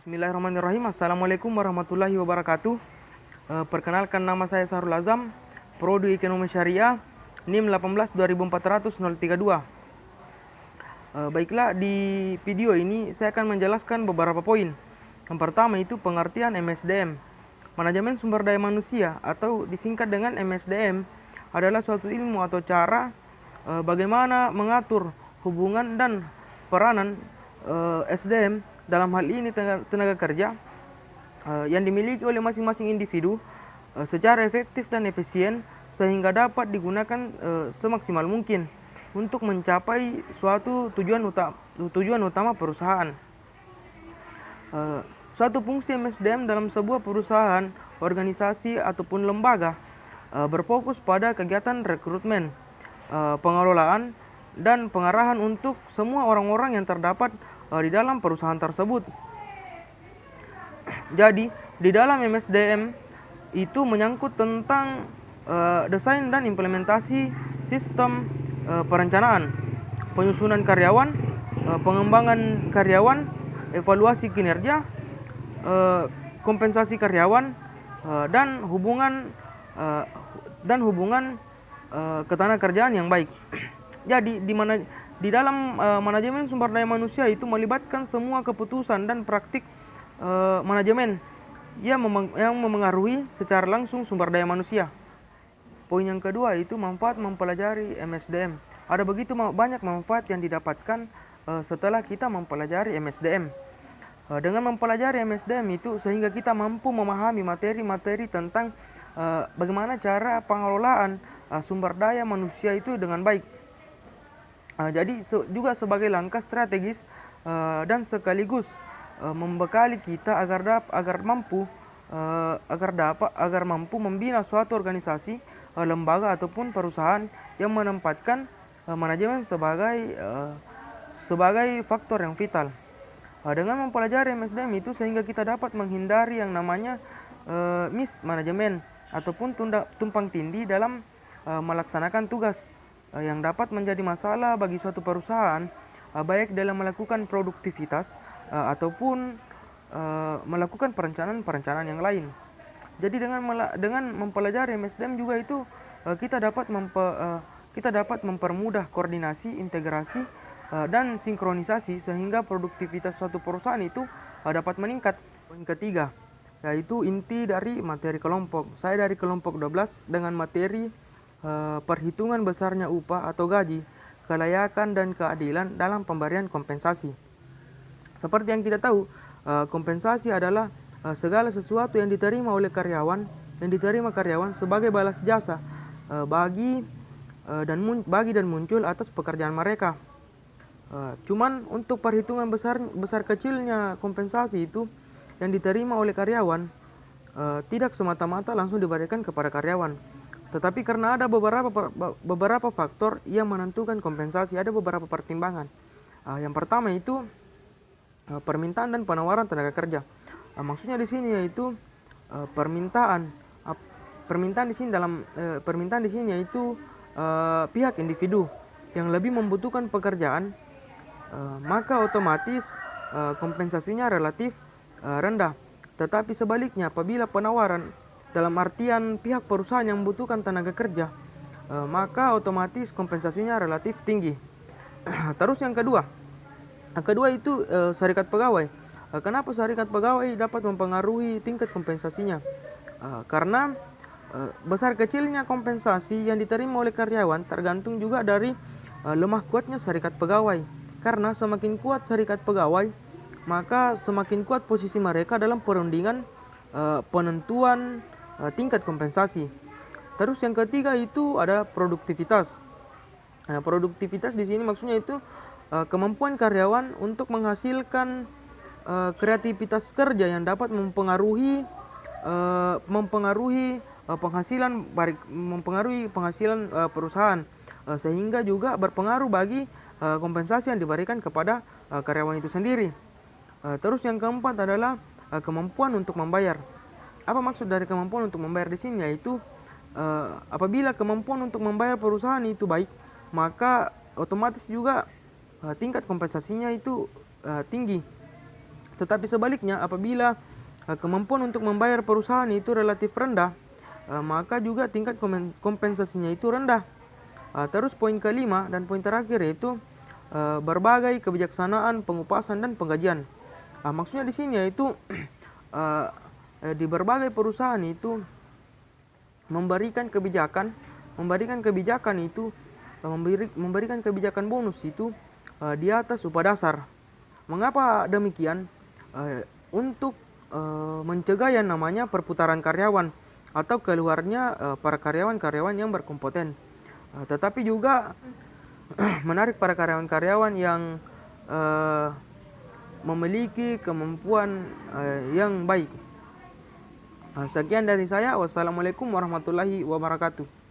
Bismillahirrahmanirrahim. Assalamualaikum warahmatullahi wabarakatuh. Perkenalkan, nama saya Sahrul Azam, Prodi Ekonomi Syariah, NIM 18 2014 032. Baiklah, di video ini saya akan menjelaskan beberapa poin. Yang pertama itu pengertian MSDM. Manajemen Sumber Daya Manusia atau disingkat dengan MSDM adalah suatu ilmu atau cara bagaimana mengatur hubungan dan peranan SDM, dalam hal ini tenaga kerja, yang dimiliki oleh masing-masing individu secara efektif dan efisien sehingga dapat digunakan semaksimal mungkin untuk mencapai suatu tujuan utama perusahaan. Suatu fungsi MSDM dalam sebuah perusahaan, organisasi ataupun lembaga berfokus pada kegiatan rekrutmen, pengelolaan, dan pengarahan untuk semua orang-orang yang terdapat di dalam perusahaan tersebut. Jadi, di dalam MSDM itu menyangkut tentang desain dan implementasi sistem perencanaan, penyusunan karyawan, pengembangan karyawan, evaluasi kinerja, kompensasi karyawan, dan hubungan ketenagakerjaan yang baik. Jadi di dalam manajemen sumber daya manusia itu melibatkan semua keputusan dan praktik manajemen yang memengaruhi secara langsung sumber daya manusia. Poin yang kedua itu manfaat mempelajari MSDM. Ada begitu banyak manfaat yang didapatkan setelah kita mempelajari MSDM. Dengan mempelajari MSDM itu sehingga kita mampu memahami materi-materi tentang bagaimana cara pengelolaan sumber daya manusia itu dengan baik. Jadi juga sebagai langkah strategis dan sekaligus membekali kita agar mampu membina suatu organisasi, lembaga ataupun perusahaan yang menempatkan manajemen sebagai faktor yang vital. Dengan mempelajari MSDM itu sehingga kita dapat menghindari yang namanya mismanagement ataupun tumpang tindih dalam melaksanakan tugas yang dapat menjadi masalah bagi suatu perusahaan, baik dalam melakukan produktivitas ataupun melakukan perencanaan yang lain. Jadi dengan mempelajari MSDM juga itu kita dapat mempermudah koordinasi, integrasi, dan sinkronisasi sehingga produktivitas suatu perusahaan itu dapat meningkat. Poin ketiga yaitu inti dari materi kelompok. Saya dari kelompok 12 dengan materi perhitungan besarnya upah atau gaji, kelayakan dan keadilan dalam pemberian kompensasi. Seperti yang kita tahu, kompensasi adalah segala sesuatu yang diterima karyawan sebagai balas jasa bagi dan muncul atas pekerjaan mereka. Cuman untuk perhitungan besar kecilnya kompensasi itu yang diterima oleh karyawan tidak semata-mata langsung diberikan kepada karyawan. Tetapi karena ada beberapa faktor yang menentukan kompensasi, ada beberapa pertimbangan. Yang pertama itu permintaan dan penawaran tenaga kerja. Maksudnya di sini yaitu permintaan di sini yaitu pihak individu yang lebih membutuhkan pekerjaan, maka otomatis kompensasinya relatif rendah. Tetapi sebaliknya apabila penawaran dalam artian pihak perusahaan yang membutuhkan tenaga kerja, maka otomatis kompensasinya relatif tinggi. Terus yang kedua itu serikat pegawai. Kenapa serikat pegawai dapat mempengaruhi tingkat kompensasinya? Karena besar kecilnya kompensasi yang diterima oleh karyawan tergantung juga dari lemah kuatnya serikat pegawai. Karena semakin kuat serikat pegawai, maka semakin kuat posisi mereka dalam perundingan penentuan tingkat kompensasi. Terus yang ketiga itu ada produktivitas. Produktivitas di sini maksudnya itu kemampuan karyawan untuk menghasilkan kreativitas kerja yang dapat mempengaruhi penghasilan perusahaan, sehingga juga berpengaruh bagi kompensasi yang diberikan kepada karyawan itu sendiri. Terus yang keempat adalah kemampuan untuk membayar. Apa maksud dari kemampuan untuk membayar di sini? Yaitu apabila kemampuan untuk membayar perusahaan itu baik, maka otomatis juga tingkat kompensasinya itu tinggi. Tetapi sebaliknya, apabila kemampuan untuk membayar perusahaan itu relatif rendah, maka juga tingkat kompensasinya itu rendah. Terus poin kelima dan poin terakhir yaitu berbagai kebijaksanaan pengupasan dan penggajian. Maksudnya di sini yaitu di berbagai perusahaan itu memberikan kebijakan itu memberikan kebijakan bonus itu di atas upah dasar. Mengapa demikian? Untuk mencegah yang namanya perputaran karyawan atau keluarnya para karyawan-karyawan yang berkompeten. Tetapi juga menarik para karyawan-karyawan yang memiliki kemampuan yang baik. Sekian dari saya. Wassalamualaikum warahmatullahi wabarakatuh.